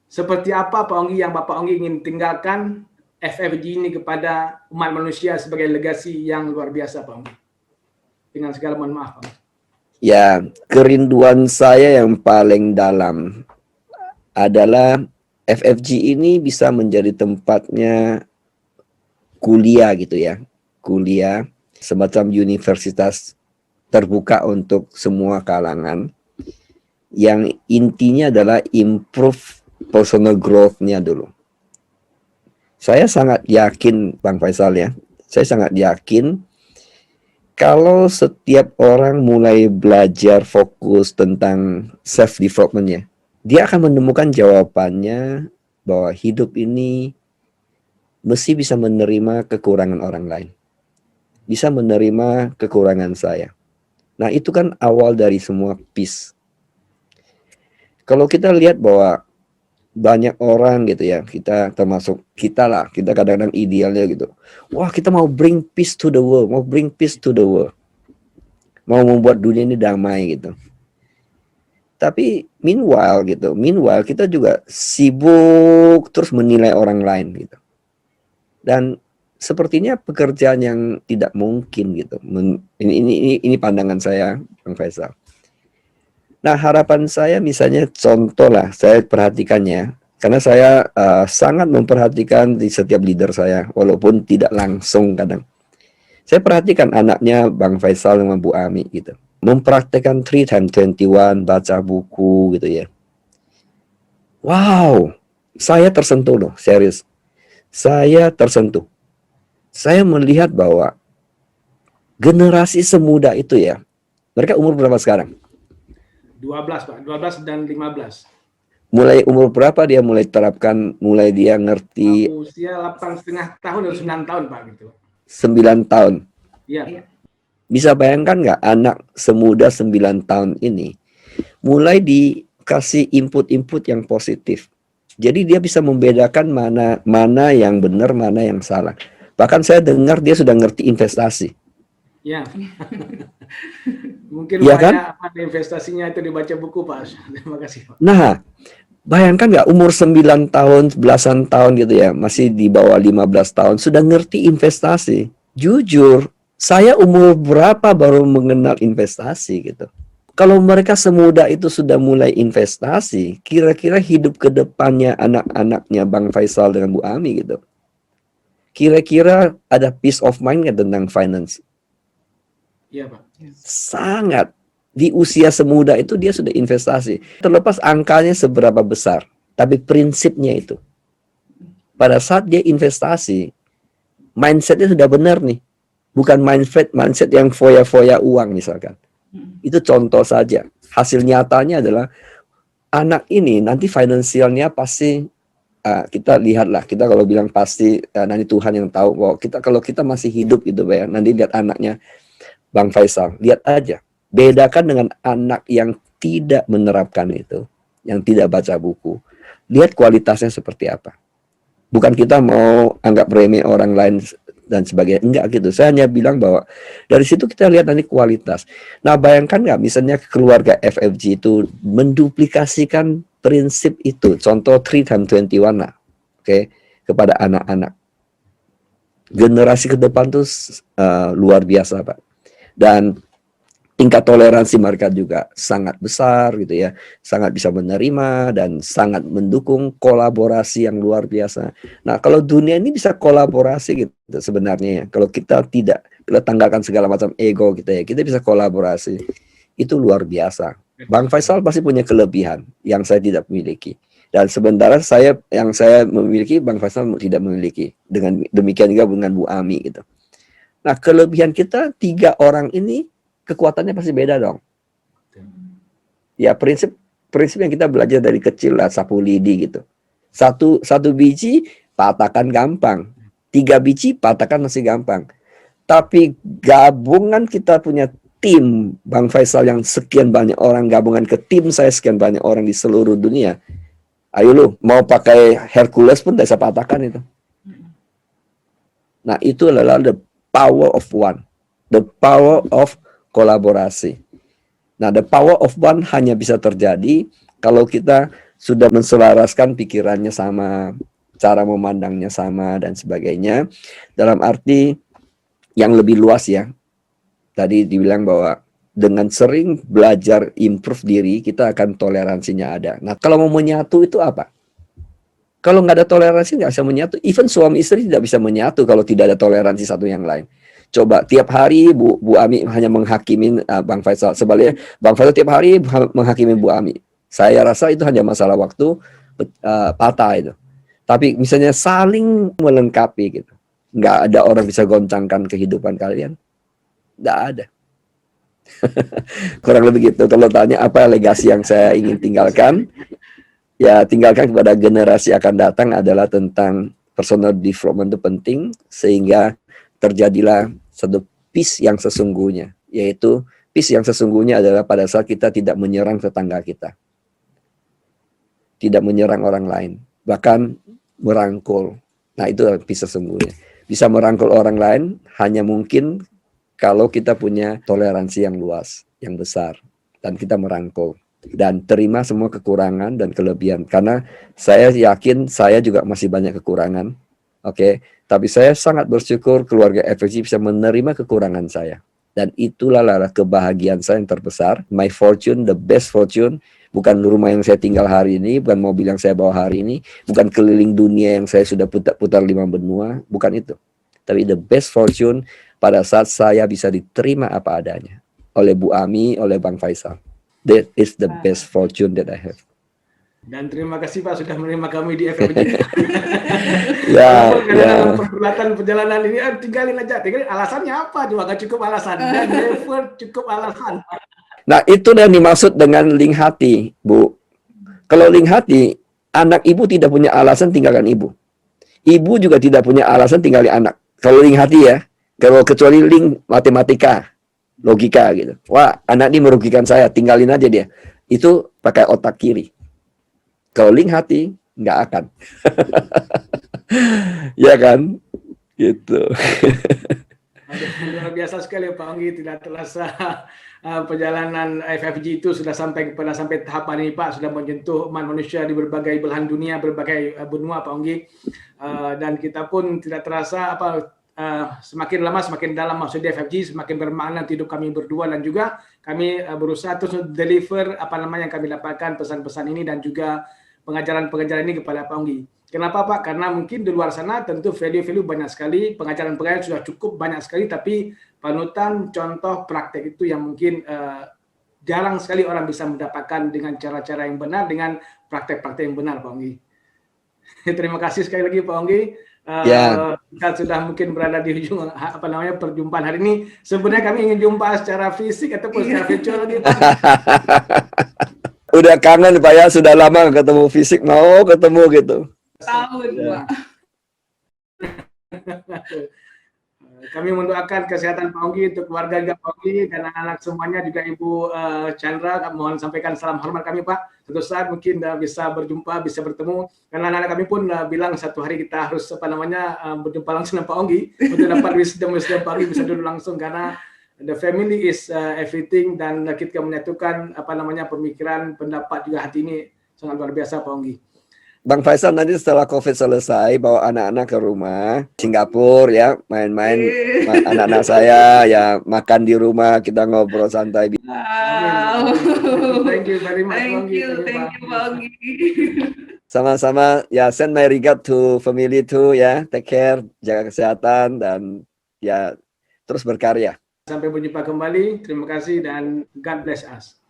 seperti apa Pak Onggi yang Bapak Onggi ingin tinggalkan FFG ini kepada umat manusia sebagai legasi yang luar biasa Pak Onggi. Dengan segala mohon maaf Pak Onggi. Ya, kerinduan saya yang paling dalam adalah FFG ini bisa menjadi tempatnya kuliah gitu ya. Kuliah semacam universitas terbuka untuk semua kalangan. Yang intinya adalah improve personal growth-nya dulu. Saya sangat yakin Bang Faisal ya. Saya sangat yakin kalau setiap orang mulai belajar fokus tentang self development-nya, dia akan menemukan jawabannya bahwa hidup ini mesti bisa menerima kekurangan orang lain. Bisa menerima kekurangan saya. Nah, itu kan awal dari semua peace. Kalau kita lihat bahwa banyak orang gitu ya, kita termasuk kita lah, kita kadang-kadang idealnya gitu. Wah, kita mau bring peace to the world, mau bring peace to the world. Mau membuat dunia ini damai gitu. Tapi meanwhile kita juga sibuk terus menilai orang lain gitu. Dan sepertinya pekerjaan yang tidak mungkin gitu. Ini pandangan saya, Bang Faisal. Nah, harapan saya misalnya contoh lah, saya perhatikannya, karena saya sangat memperhatikan di setiap leader saya, walaupun tidak langsung kadang. Saya perhatikan anaknya Bang Faisal sama Bu Ami gitu. Mempraktekkan 3x21, baca buku gitu ya. Wow, saya tersentuh loh, serius. Saya tersentuh. Saya melihat bahwa generasi semuda itu ya, mereka umur berapa sekarang? 12 Pak, 12 dan 15. Mulai umur berapa dia mulai terapkan, mulai dia ngerti? Usia 8,5 tahun atau 9 tahun Pak gitu. 9 tahun. Iya. Bisa bayangkan nggak anak semuda 9 tahun ini mulai dikasih input-input yang positif. Jadi dia bisa membedakan mana yang benar, mana yang salah. Bahkan saya dengar dia sudah ngerti investasi. Ya. Mungkin ya banyak kan? investasinya itu dibaca buku Pak. Terima kasih Pak. Nah, bayangkan nggak umur 9 tahun, belasan tahun gitu ya, masih di bawah 15 tahun, sudah ngerti investasi. Jujur, saya umur berapa baru mengenal investasi gitu. Kalau mereka semuda itu sudah mulai investasi, kira-kira hidup ke depannya anak-anaknya Bang Faisal dengan Bu Ami gitu. Kira-kira ada peace of mind nggak tentang finance? Iya Pak. Sangat. Di usia semuda itu dia sudah investasi. Terlepas angkanya seberapa besar, tapi prinsipnya itu. Pada saat dia investasi, mindsetnya sudah benar nih. Bukan mindset yang foya-foya uang misalkan. Itu contoh saja. Hasil nyatanya adalah anak ini nanti finansialnya pasti kita lihatlah, kita kalau bilang pasti nanti Tuhan yang tahu bahwa kalau kita masih hidup gitu Pak ya, nanti lihat anaknya Bang Faisal, lihat aja, bedakan dengan anak yang tidak menerapkan itu, yang tidak baca buku, lihat kualitasnya seperti apa. Bukan kita mau anggap remeh orang lain dan sebagainya, enggak gitu. Saya hanya bilang bahwa dari situ kita lihat nanti kualitas. Nah, bayangkan nggak misalnya keluarga FFG itu menduplikasikan prinsip itu, contoh 3x21 lah, oke, kepada anak-anak. Generasi ke depan tuh luar biasa, Pak. Dan tingkat toleransi mereka juga sangat besar gitu ya, sangat bisa menerima dan sangat mendukung kolaborasi yang luar biasa. Nah, kalau dunia ini bisa kolaborasi gitu sebenarnya ya, kalau kita tanggalkan segala macam ego kita ya, kita bisa kolaborasi, itu luar biasa. Bang Faisal pasti punya kelebihan yang saya tidak miliki, dan sementara yang saya memiliki Bang Faisal tidak memiliki. Dengan demikian juga dengan Bu Ami gitu. Nah, kelebihan kita 3 orang ini kekuatannya pasti beda dong. Ya, prinsip yang kita belajar dari kecil lah, sapu lidi gitu. Satu biji patahkan gampang, 3 biji patahkan masih gampang. Tapi gabungan kita punya tim Bang Faisal yang sekian banyak orang, gabungan ke tim saya sekian banyak orang di seluruh dunia. Ayo lu, mau pakai Hercules pun bisa patahkan itu. Nah, itu adalah the power of one, the power of kolaborasi. Nah, the power of one hanya bisa terjadi kalau kita sudah menselaraskan pikirannya sama, cara memandangnya sama, dan sebagainya. Dalam arti yang lebih luas ya. Tadi dibilang bahwa dengan sering belajar improve diri, kita akan toleransinya ada. Nah, kalau mau menyatu itu apa? Kalau nggak ada toleransi, nggak bisa menyatu. Even suami istri tidak bisa menyatu kalau tidak ada toleransi satu yang lain. Coba tiap hari Bu Ami hanya menghakimi Bang Faisal. Sebaliknya Bang Faisal tiap hari menghakimi Bu Ami. Saya rasa itu hanya masalah waktu, patah itu. Tapi misalnya saling melengkapi gitu. Nggak ada orang bisa goncangkan kehidupan kalian. Nggak ada. Kurang lebih gitu. Kalau tanya apa legasi yang saya ingin tinggalkan, ya tinggalkan kepada generasi akan datang adalah tentang personal development itu penting, sehingga terjadilah satu peace yang sesungguhnya, yaitu peace yang sesungguhnya adalah pada saat kita tidak menyerang tetangga kita, tidak menyerang orang lain, bahkan merangkul. Nah, itu peace sesungguhnya. Bisa merangkul orang lain hanya mungkin kalau kita punya toleransi yang luas, yang besar, dan kita merangkul dan terima semua kekurangan dan kelebihan. Karena saya yakin saya juga masih banyak kekurangan, oke. Tapi saya sangat bersyukur keluarga FFG bisa menerima kekurangan saya. Dan itulah kebahagiaan saya yang terbesar. My fortune, the best fortune. Bukan rumah yang saya tinggal hari ini, bukan mobil yang saya bawa hari ini, bukan keliling dunia yang saya sudah putar 5 benua, bukan itu. Tapi the best fortune pada saat saya bisa diterima apa adanya oleh Bu Ami, oleh Bang Faisal. That is the best fortune that I have. Dan terima kasih Pak sudah menerima kami di FFG. Ya, Dalam perjalanan ini tinggalin alasannya apa? Cuma gak cukup alasan dan never cukup alasan. Nah, itu yang dimaksud dengan link hati, Bu. Kalau link hati, anak ibu tidak punya alasan tinggalkan ibu. Ibu juga tidak punya alasan tinggalin anak. Kalau link hati ya, kalau kecuali link matematika, logika gitu. Wah, anak ini merugikan saya, tinggalin aja dia. Itu pakai otak kiri. Kalau link hati, nggak akan. Ya kan? Gitu. Luar biasa sekali Pak Onggi, tidak terasa perjalanan FFG itu sudah sampai tahap ini Pak, sudah menyentuh umat manusia di berbagai belahan dunia, berbagai benua Pak Onggi. Dan kita pun tidak terasa semakin lama semakin dalam maksudnya FFG, semakin bermakna hidup kami berdua, dan juga kami berusaha terus deliver yang kami dapatkan pesan-pesan ini dan juga pengajaran-pengajaran ini kepada Pak Onggi. Kenapa Pak? Karena mungkin di luar sana tentu value-value banyak sekali, pengajaran-pengajaran sudah cukup banyak sekali, tapi panutan, contoh, praktek itu yang mungkin jarang sekali orang bisa mendapatkan dengan cara-cara yang benar, dengan praktek-praktek yang benar Pak Onggi. Terima kasih sekali lagi Pak Onggi. Kita sudah mungkin berada di ujung perjumpaan hari ini. Sebenarnya kami ingin jumpa secara fisik ataupun secara virtual gitu. Udah kangen Pak ya, sudah lama ketemu fisik, mau ketemu gitu. tahun, Ya. Pak. Kami mendoakan kesehatan Pak Onggi untuk keluarga juga Pak Onggi dan anak-anak semuanya, juga Ibu Chandra. Mohon sampaikan salam hormat kami Pak. Suatu saat mungkin bisa berjumpa, bisa bertemu. Karena anak-anak kami pun bilang satu hari kita harus berjumpa langsung dengan Pak Onggi untuk dapat wisdom Pak Onggi, bisa duduk langsung, karena the family is everything, dan kita menyatukan pemikiran, pendapat juga hati ini sangat luar biasa Pak Onggi. Bang Faisal, nanti setelah COVID selesai, bawa anak-anak ke rumah Singapura ya, main-main anak-anak saya ya, makan di rumah, kita ngobrol santai. Wow. Thank you very much, Thank Onggi. you, Pak Onggi. Sama-sama ya, send my regard to family too ya, take care, jaga kesehatan, dan ya terus berkarya. Sampai berjumpa kembali. Terima kasih dan God bless us.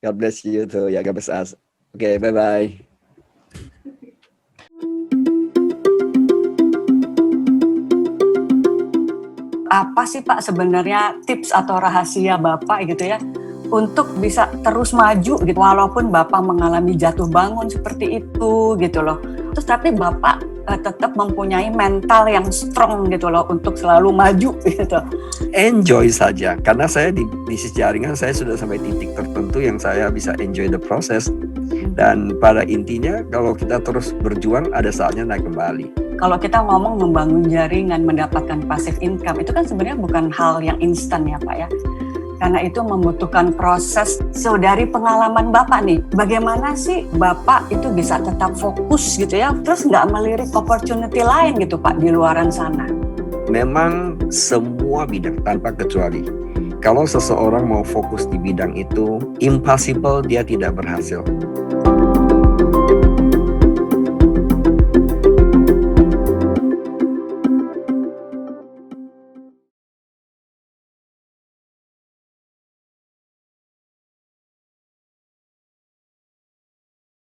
God bless you too ya, God bless us. Oke, bye-bye. Apa sih Pak sebenarnya tips atau rahasia Bapak gitu ya untuk bisa terus maju gitu, walaupun Bapak mengalami jatuh bangun seperti itu gitu loh. Terus tapi Bapak tetap mempunyai mental yang strong gitu loh untuk selalu maju gitu. Enjoy saja, karena saya di bisnis jaringan saya sudah sampai titik tertentu yang saya bisa enjoy the process, dan pada intinya kalau kita terus berjuang ada saatnya naik kembali. Kalau kita ngomong membangun jaringan, mendapatkan passive income, itu kan sebenarnya bukan hal yang instan ya Pak ya. Karena itu membutuhkan proses. So dari pengalaman Bapak nih, bagaimana sih Bapak itu bisa tetap fokus gitu ya, terus nggak melirik opportunity lain gitu Pak di luaran sana? Memang semua bidang tanpa kecuali, kalau seseorang mau fokus di bidang itu, impossible dia tidak berhasil.